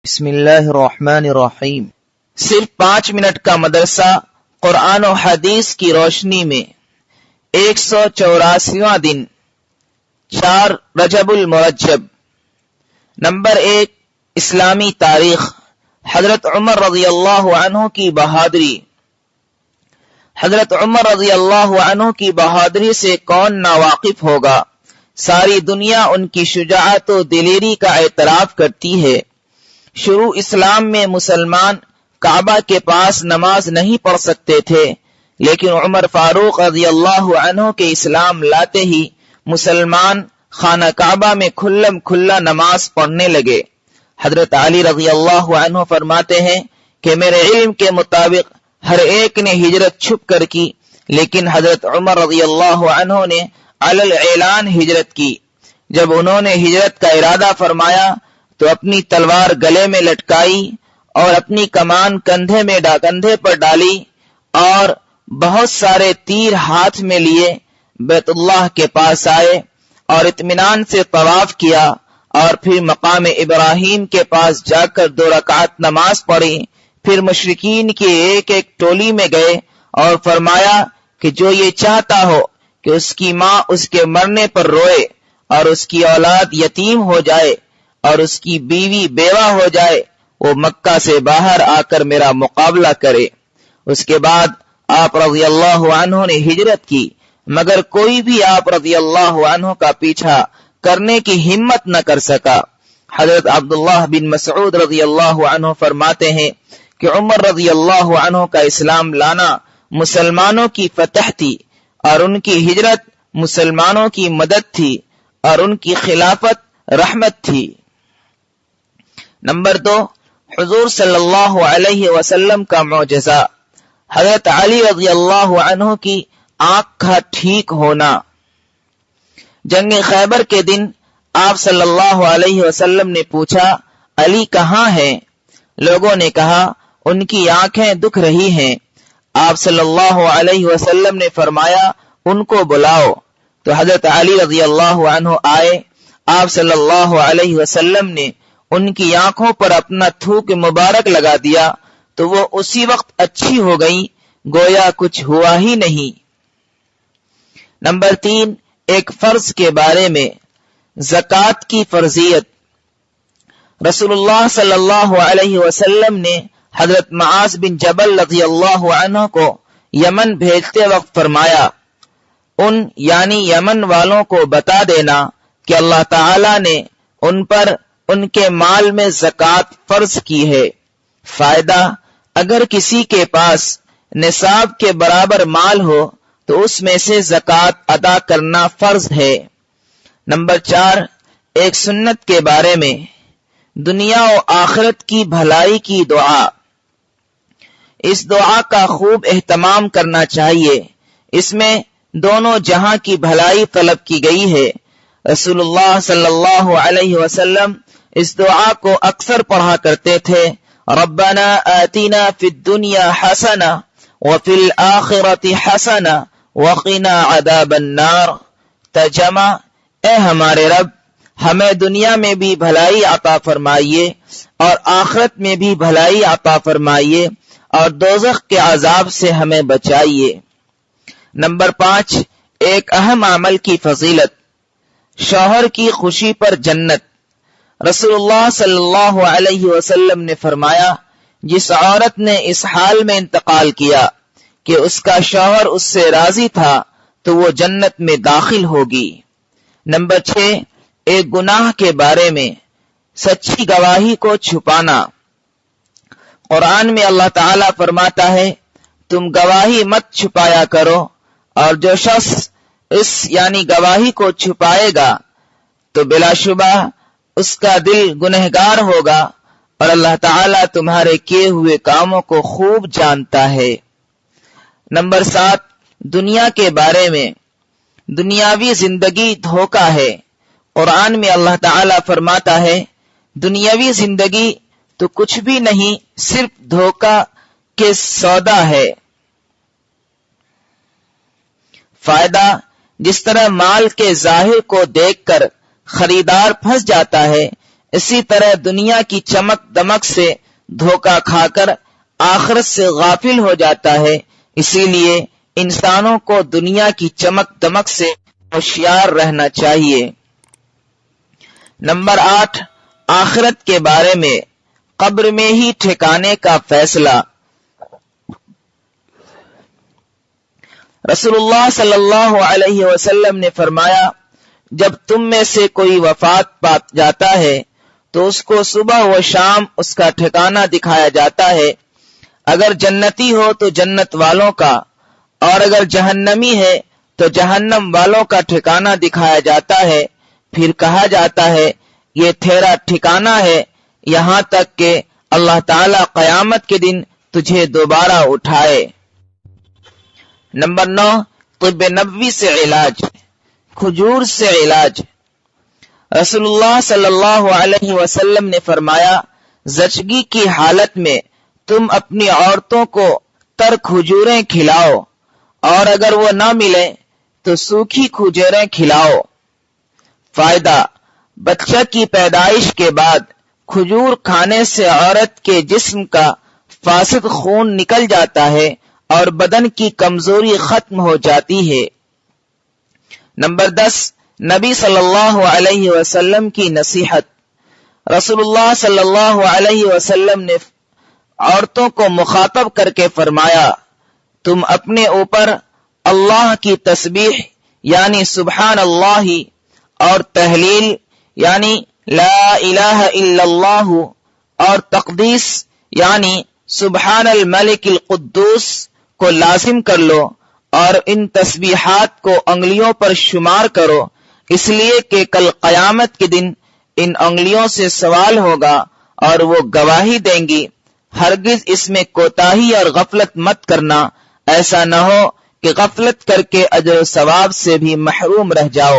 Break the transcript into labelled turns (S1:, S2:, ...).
S1: بسم اللہ الرحمن الرحیم۔ صرف 5 منٹ کا مدرسہ قرآن و حدیث کی روشنی میں 184واں دن 4 رجب المرجب۔ نمبر 1، اسلامی تاریخ۔ حضرت عمر رضی اللہ عنہ کی بہادری۔ حضرت عمر رضی اللہ عنہ کی بہادری سے کون ناواقف ہوگا؟ ساری دنیا ان کی شجاعت و دلیری کا اعتراف کرتی ہے۔ شروع اسلام میں مسلمان کعبہ کے پاس نماز نہیں پڑھ سکتے تھے، لیکن عمر فاروق رضی اللہ عنہ کے اسلام لاتے ہی مسلمان خانہ کعبہ میں کھلم کھلا نماز پڑھنے لگے۔ حضرت علی رضی اللہ عنہ فرماتے ہیں کہ میرے علم کے مطابق ہر ایک نے ہجرت چھپ کر کی، لیکن حضرت عمر رضی اللہ عنہ نے علی الاعلان ہجرت کی۔ جب انہوں نے ہجرت کا ارادہ فرمایا تو اپنی تلوار گلے میں لٹکائی اور اپنی کمان کندھے پر ڈالی اور بہت سارے تیر ہاتھ میں لیے بیت اللہ کے پاس آئے اور اطمینان سے طواف کیا، اور پھر مقام ابراہیم کے پاس جا کر 2 رکعت نماز پڑھی۔ پھر مشرکین کی ایک ایک ٹولی میں گئے اور فرمایا کہ جو یہ چاہتا ہو کہ اس کی ماں اس کے مرنے پر روئے اور اس کی اولاد یتیم ہو جائے اور اس کی بیوی بیوہ ہو جائے، وہ مکہ سے باہر آ کر میرا مقابلہ کرے۔ اس کے بعد آپ رضی اللہ عنہ نے ہجرت کی، مگر کوئی بھی آپ رضی اللہ عنہ کا پیچھا کرنے کی ہمت نہ کر سکا۔ حضرت عبداللہ بن مسعود رضی اللہ عنہ فرماتے ہیں کہ عمر رضی اللہ عنہ کا اسلام لانا مسلمانوں کی فتح تھی، اور ان کی ہجرت مسلمانوں کی مدد تھی، اور ان کی خلافت رحمت تھی۔ نمبر 2، حضور صلی اللہ علیہ وسلم کا معجزہ۔ حضرت علی رضی اللہ عنہ کی آنکھ کا ٹھیک ہونا۔ جنگ خیبر کے دن آپ صلی اللہ علیہ وسلم نے پوچھا، علی کہاں ہیں؟ لوگوں نے کہا ان کی آنکھیں دکھ رہی ہیں۔ آپ صلی اللہ علیہ وسلم نے فرمایا ان کو بلاؤ۔ تو حضرت علی رضی اللہ عنہ آئے۔ آپ صلی اللہ علیہ وسلم نے ان کی آنکھوں پر اپنا تھوک مبارک لگا دیا تو وہ اسی وقت اچھی ہو گئی، گویا کچھ ہوا ہی نہیں۔ نمبر 3، ایک فرض کے بارے میں، زکوٰۃ کی فرضیت۔ رسول اللہ صلی اللہ علیہ وسلم نے حضرت معاذ بن جبل رضی اللہ عنہ کو یمن بھیجتے وقت فرمایا، ان یعنی یمن والوں کو بتا دینا کہ اللہ تعالی نے ان پر ان کے مال میں زکوٰۃ فرض کی ہے۔ فائدہ، اگر کسی کے پاس نصاب کے برابر مال ہو تو اس میں سے زکوٰۃ ادا کرنا فرض ہے۔ نمبر 4، ایک سنت کے بارے میں، دنیا و آخرت کی بھلائی کی دعا۔ اس دعا کا خوب اہتمام کرنا چاہیے، اس میں دونوں جہاں کی بھلائی طلب کی گئی ہے۔ رسول اللہ صلی اللہ علیہ وسلم اس دعا کو اکثر پڑھا کرتے تھے، ربنا آتنا فی الدنیا حسنہ وفی الآخرۃ حسنہ وقنا عذاب النار۔ ترجمہ، اے ہمارے رب، ہمیں دنیا میں بھی بھلائی عطا فرمائیے اور آخرت میں بھی بھلائی عطا فرمائیے اور دوزخ کے عذاب سے ہمیں بچائیے۔ نمبر 5، ایک اہم عمل کی فضیلت، شوہر کی خوشی پر جنت۔ رسول اللہ صلی اللہ علیہ وسلم نے فرمایا، جس عورت نے اس حال میں انتقال کیا کہ اس کا شوہر اس سے راضی تھا تو وہ جنت میں داخل ہوگی۔ نمبر 6، ایک گناہ کے بارے میں، سچی گواہی کو چھپانا۔ قرآن میں اللہ تعالیٰ فرماتا ہے، تم گواہی مت چھپایا کرو، اور جو شخص اس یعنی گواہی کو چھپائے گا تو بلا شبہ اس کا دل گنہگار ہوگا، اور اللہ تعالیٰ تمہارے کیے ہوئے کاموں کو خوب جانتا ہے۔ نمبر 7، دنیا کے بارے میں، دنیاوی زندگی دھوکہ ہے۔ قرآن میں اللہ تعالیٰ فرماتا ہے، دنیاوی زندگی تو کچھ بھی نہیں، صرف دھوکہ کے سودا ہے۔ فائدہ، جس طرح مال کے ظاہر کو دیکھ کر خریدار پھنس جاتا ہے، اسی طرح دنیا کی چمک دمک سے دھوکہ کھا کر آخرت سے غافل ہو جاتا ہے۔ اسی لیے انسانوں کو دنیا کی چمک دمک سے ہوشیار رہنا چاہیے۔ نمبر 8، آخرت کے بارے میں قبر میں ہی ٹھکانے کا فیصلہ۔ رسول اللہ صلی اللہ علیہ وسلم نے فرمایا، جب تم میں سے کوئی وفات پا جاتا ہے تو اس کو صبح و شام اس کا ٹھکانہ دکھایا جاتا ہے۔ اگر جنتی ہو تو جنت والوں کا، اور اگر جہنمی ہے تو جہنم والوں کا ٹھکانہ دکھایا جاتا ہے۔ پھر کہا جاتا ہے، یہ تیرا ٹھکانہ ہے، یہاں تک کہ اللہ تعالی قیامت کے دن تجھے دوبارہ اٹھائے۔ نمبر 9، طب نبوی سے علاج، کھجور سے علاج۔ رسول اللہ صلی اللہ علیہ وسلم نے فرمایا، زچگی کی حالت میں تم اپنی عورتوں کو تر کھجوریں کھلاؤ، اور اگر وہ نہ ملیں تو سوکھی کھجوریں کھلاؤ۔ فائدہ، بچہ کی پیدائش کے بعد کھجور کھانے سے عورت کے جسم کا فاسد خون نکل جاتا ہے اور بدن کی کمزوری ختم ہو جاتی ہے۔ نمبر 10، نبی صلی اللہ علیہ وسلم کی نصیحت۔ رسول اللہ صلی اللہ علیہ وسلم نے عورتوں کو مخاطب کر کے فرمایا، تم اپنے اوپر اللہ کی تسبیح یعنی سبحان اللہ اور تحلیل یعنی لا الہ الا اللہ اور تقدیس یعنی سبحان الملک القدوس کو لازم کر لو، اور ان تسبیحات کو انگلیوں پر شمار کرو، اس لیے کہ کل قیامت کے دن ان انگلیوں سے سوال ہوگا اور وہ گواہی دیں گی۔ ہرگز اس میں کوتاہی اور غفلت مت کرنا، ایسا نہ ہو کہ غفلت کر کے اجر و ثواب سے بھی محروم رہ جاؤ۔